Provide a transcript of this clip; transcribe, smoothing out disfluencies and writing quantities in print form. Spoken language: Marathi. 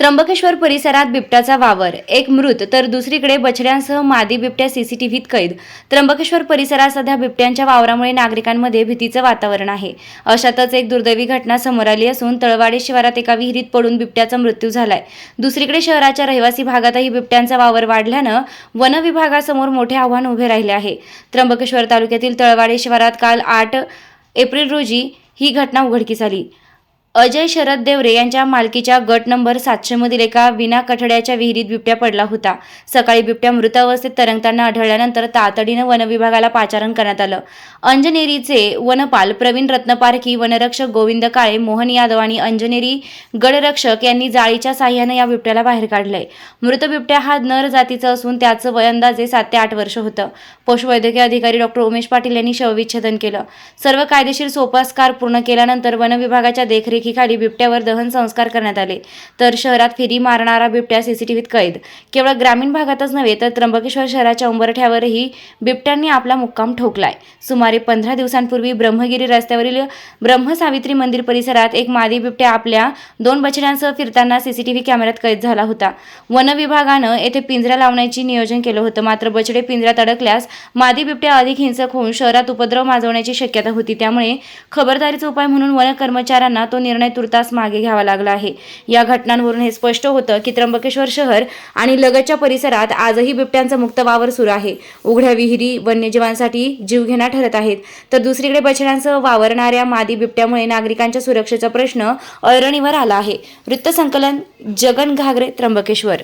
त्र्यंबकेश्वर परिसरात बिबट्याचा वावर, एक मृत तर दुसरीकडे बछड्यांसह मादी बिबट्या सीसीटीव्हीत कैद। त्र्यंबकेश्वर परिसरात सध्या बिबट्यांच्या वावरामुळे नागरिकांमध्ये भीतीचं वातावरण आहे। अशातच एक दुर्दैवी घटना समोर आली असून तळवाडे शिवारात एका विहिरीत पडून बिबट्याचा मृत्यू झालाय। दुसरीकडे शहराच्या रहिवासी भागातही बिबट्यांचा वावर वाढल्यानं वन विभागासमोर मोठे आव्हान उभे राहिले आहे। त्र्यंबकेश्वर तालुक्यातील तळवाडे शिवारात काल 8 एप्रिल रोजी ही घटना उघडकीस आली। अजय शरद देवरे यांच्या मालकीच्या गट नंबर 700 मधील एका विना कठड्याच्या विहिरीत बिबट्या पडला होता। सकाळी बिबट्या मृत अवस्थेत तरंगताना आढळल्यानंतर तातडीने वन विभागाला पाचारण करण्यात आलं। अंजनेरीचे वनपाल प्रवीण रत्नपारखी, वनरक्षक गोविंद काळे, मोहन यादव आणि अंजनेरी गडरक्षक यांनी जाळीच्या साह्याने या बिबट्याला बाहेर काढलंय। मृत बिबट्या हा नर जातीचा असून त्याचं वय अंदाजे 7 ते 8 वर्ष होतं। पशुवैद्यकीय अधिकारी डॉक्टर उमेश पाटील यांनी शवविच्छेदन केलं। सर्व कायदेशीर सोपस्कार पूर्ण केल्यानंतर वन विभागाच्या देखरेखीखाली बिबट्यावर दहन संस्कार करण्यात आले। तर शहरात फेरी मारणारा बिबट्या सीसीटीव्हीत कैद। केवळ ग्रामीण भागातच नव्हे तर त्र्यंबकेश्वर शहराच्या उंबरठ्यावरही बिबट्यांनी आपला मुक्काम ठोकलाय। सुमारे 15 दिवसांपूर्वी ब्रह्मगिरी रस्त्यावरील ब्रह्मसावित्री मंदिर परिसरात एक मादी बिबट्या आपल्या 2 बछड्यांसह फिरताना सीसीटीव्ही कॅमेऱ्यात कैद झाला होता। वन विभागानं येथे पिंजरा लावण्याचे नियोजन केलं होतं, मात्र बछडे पिंजऱ्यात अडकल्यास मादी बिबट्या अधिक हिंसक होऊन शहरात उपद्रव माजवण्याची शक्यता होती। त्यामुळे खबरदारीचा उपाय म्हणून वन कर्मचाऱ्यांना तो निर्णय तुर्तास मागे घ्यावा लागला आहे। या घटनांवरून हे स्पष्ट होतं की त्र्यंबकेश्वर शहर आणि लगतच्या परिसरात आजही बिबट्यांचा मुक्त वावर सुरू आहे। उघड्या विहिरी वन्यजीवांसाठी जीवघेणा ठरत आहेत, तर दुसरीकडे बछड्यांसह वावरणाऱ्या मादी बिबट्यामुळे नागरिकांच्या सुरक्षेचा प्रश्न ऐरणीवर आला आहे। वृत्तसंकलन जगन घागरे, त्र्यंबकेश्वर।